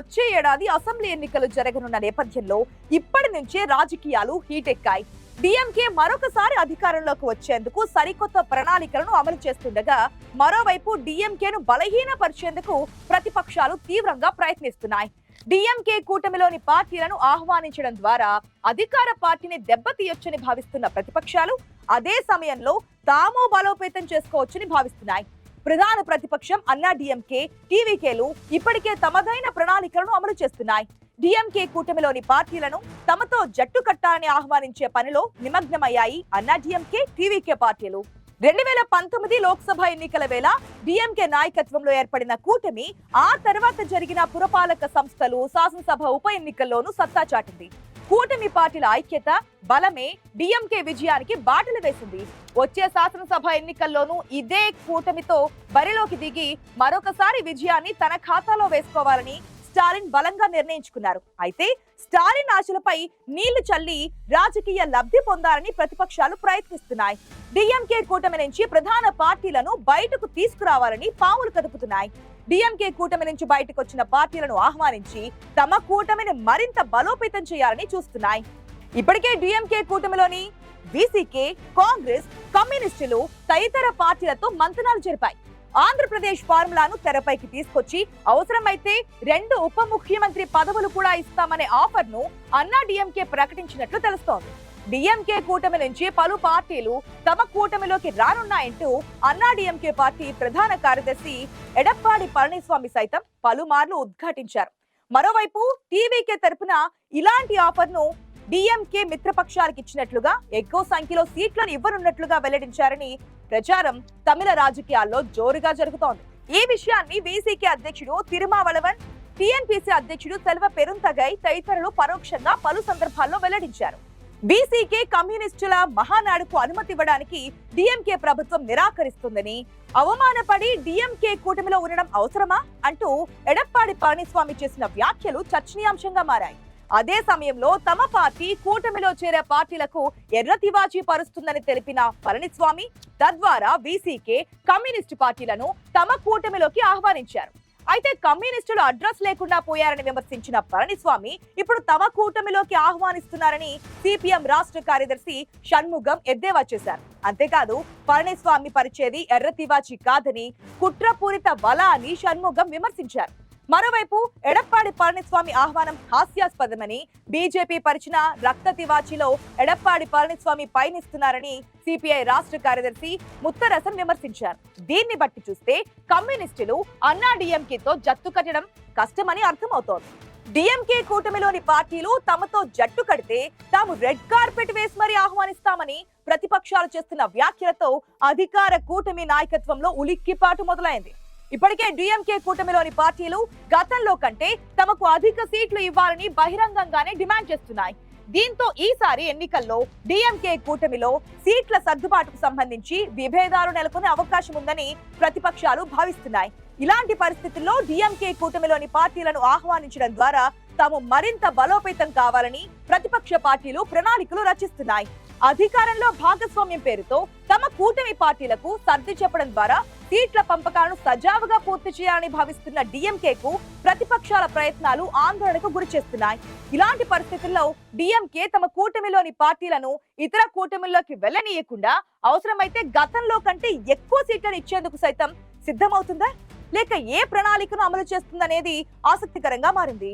వచ్చే ఏడాది అసెంబ్లీ ఎన్నికలు జరగనున్న నేపథ్యంలో ఇప్పటి నుంచే రాజకీయాలు హీట్ ఎక్కాయి. డిఎంకే మరొకసారి అధికారంలోకి వచ్చేందుకు సరికొత్త ప్రణాళికలను అమలు చేస్తుండగా, మరోవైపు డిఎంకేను బలహీనపరిచేందుకు ప్రతిపక్షాలు తీవ్రంగా ప్రయత్నిస్తున్నాయి. డిఎంకే కూటమిలోని పార్టీలను ఆహ్వానించడం ద్వారా అధికార పార్టీని దెబ్బతీయొచ్చని భావిస్తున్న ప్రతిపక్షాలు అదే సమయంలో తాము బలోపేతం చేసుకోవచ్చని భావిస్తున్నాయి. ప్రధాన ప్రతిపక్షం అన్నా డిఎంకే, టీవీకేలు ఇప్పటికే తమదైన ప్రణాళికలను అమలు చేస్తున్నాయి. డిఎంకే కూటమిలోని పార్టీలను తమతో జట్టు కట్టాలని ఆహ్వానించే పనిలో నిమగ్నమయ్యాయి అన్నా డిఎంకే, టీవీకే పార్టీలు. 2019 లోక్సభ ఎన్నికల వేళ డిఎంకే నాయకత్వంలో ఏర్పడిన కూటమి ఆ తర్వాత జరిగిన పురపాలక సంస్థలు, శాసనసభ ఉప ఎన్నికల్లోనూ సత్తా చాటింది. కూటమి పార్టీల ఐక్యత, బలమే డిఎంకే విజయానికి బాటలు వేసింది. వచ్చే శాసనసభ ఎన్నికల్లోనూ ఇదే కూటమితో బరిలోకి దిగి మరొకసారి విజయాన్ని తన ఖాతాలో వేసుకోవాలని స్టాలిన్ బలంగా నిర్ణయించుకున్నారు. అయితే స్టాలిన్ ఆశలపై నీళ్లు చల్లి రాజకీయ లబ్ధి పొందాలని ప్రతిపక్షాలు ప్రయత్నిస్తున్నాయి. డిఎంకే కూటమి నుంచి ప్రధాన పార్టీలను బయటకు తీసుకురావాలని పావులు కదుపుతున్నాయి. డిఎంకే కూటమి నుంచి బయటకు వచ్చిన పార్టీలను ఆహ్వానించి తమ కూటమిని మరింత బలోపేతం చేయాలని చూస్తున్నాయి. ఇప్పటికే డిఎంకే కూటమిలోని వీసీకే, కాంగ్రెస్, కమ్యూనిస్టులు తదితర పార్టీలతో మంతనాలు జరిపాయి. ఆంధ్రప్రదేశ్ ఫార్ములాను తెరపైకి తీసుకొచ్చి అవసరమైతే 2 ఉప ముఖ్యమంత్రి పదవులు కూడా ఇస్తామనే ఆఫర్ ను అన్నా డిఎంకే ప్రకటించినట్లు తెలుస్తోంది. డిఎంకే కూటమి నుంచి పలు పార్టీలు తమ కూటమిలోకి రానున్నాయంటూ అన్నా డిఎంకే పార్టీ ప్రధాన కార్యదర్శి ఎడప్పాడి పళనిస్వామి సైతం పలుమార్లు ఉద్ఘాటించారు. మరోవైపు టీవీకే తరపున ఇలాంటి ఆఫర్ ను డిఎంకే మిత్రపక్షాలకు ఇచ్చినట్లుగా, ఎక్కువ సంఖ్యలో సీట్లను ఇవ్వనున్నట్లుగా వెల్లడించారని ప్రచారం తమిళ రాజకీయాల్లో జోరుగా జరుగుతోంది. ఈ విషయాన్ని వీసీకే అధ్యక్షుడు తిరుమావళవన్, టీఎన్పీసీ అధ్యక్షుడు సెల్వ పెరుంతగై తదితరులు పరోక్షంగా పలు సందర్భాల్లో వెల్లడించారు. బీసీకే, కమ్యూనిస్టుల మహానాడుకు అనుమతి ఇవ్వడానికి డిఎంకే ప్రభుత్వం నిరాకరిస్తుందని, అవమానపడి డిఎంకే కూటమిలో ఉండడం అవసరమా అంటూ ఎడప్పాడి పళనిస్వామి చేసిన వ్యాఖ్యలు చర్చనీయాంశంగా మారాయి. అదే సమయంలో తమ పార్టీ కూటమిలో చేరే పార్టీలకు ఎర్ర తివాచీ పరుస్తుందని తెలిపిన పళనిస్వామి తద్వారా వీసీకే, కమ్యూనిస్టు పార్టీలను తమ కూటమిలోకి ఆహ్వానించారు. అయితే కమ్యూనిస్టులు అడ్రస్ లేకుండా పోయారని విమర్శించిన పళనిస్వామి ఇప్పుడు తమ కూటమిలోకి ఆహ్వానిస్తున్నారని సిపిఎం రాష్ట్ర కార్యదర్శి షణ్ముగం ఎద్దేవా చేశారు. అంతేకాదు పళనిస్వామి పరిచేది ఎర్ర తివాచీ కాదని, కుట్రపూరిత వల అని షణ్ముగం విమర్శించారు. మరోవైపు ఎడప్పాడి పళనిస్వామి ఆహ్వానం హాస్యాస్పదమని, బీజేపీ పరిచిన రక్త తివాచీలో ఎడప్పాడి పళనిస్వామి పయనిస్తున్నారని సిపిఐ రాష్ట్ర కార్యదర్శి ముత్తరసన్ విమర్శించారు. దీన్ని బట్టి చూస్తే కమ్యూనిస్టులు అన్నా డిఎంకేతో జట్టు కట్టడం కష్టమని అర్థమవుతోంది. డిఎంకే కూటమిలోని పార్టీలు తమతో జట్టు కడితే తాము రెడ్ కార్పెట్ వేసి మరీ ఆహ్వానిస్తామని ప్రతిపక్షాలు చేస్తున్న వ్యాఖ్యలతో అధికార కూటమి నాయకత్వంలో ఉలిక్కిపాటు మొదలైంది. ఇప్పటికే డిఎంకే కూటమిలోని పార్టీలు గతంలో కంటే తమకు అధిక సీట్లు ఇవ్వాలని బహిరంగంగానే డిమాండ్ చేస్తున్నాయి. దీంతో ఈసారి ఎన్నికల్లో డిఎంకే కూటమిలో సీట్ల సర్దుబాటుకు సంబంధించి విభేదాలు నెలకొనే అవకాశం ఉందని ప్రతిపక్షాలు భావిస్తున్నాయి. ఇలాంటి పరిస్థితుల్లో డిఎంకే కూటమిలోని పార్టీలను ఆహ్వానించడం ద్వారా తాము మరింత బలోపేతం కావాలని ప్రతిపక్ష పార్టీలు ప్రణాళికలు రచిస్తున్నాయి. అధికారంలో భాగస్వామ్యం పేరుతో తమ కూటమి పార్టీలకు సర్ది చెప్పడం ద్వారా సీట్ల పంపకాలను సజావుగా పూర్తి చేయాలని భావిస్తున్న డిఎంకేకు ప్రతిపక్షాల ప్రయత్నాలు ఆందోళనకు గురి చేస్తున్నాయి. ఇలాంటి పరిస్థితుల్లో డిఎంకే తమ కూటమిలోని పార్టీలను ఇతర కూటమిల్లోకి వెళ్లనీయకుండా అవసరమైతే గతంలో కంటే ఎక్కువ సీట్లను ఇచ్చేందుకు సైతం సిద్ధమవుతుందా, లేక ఏ ప్రణాళికను అమలు చేస్తుందనేది ఆసక్తికరంగా మారింది.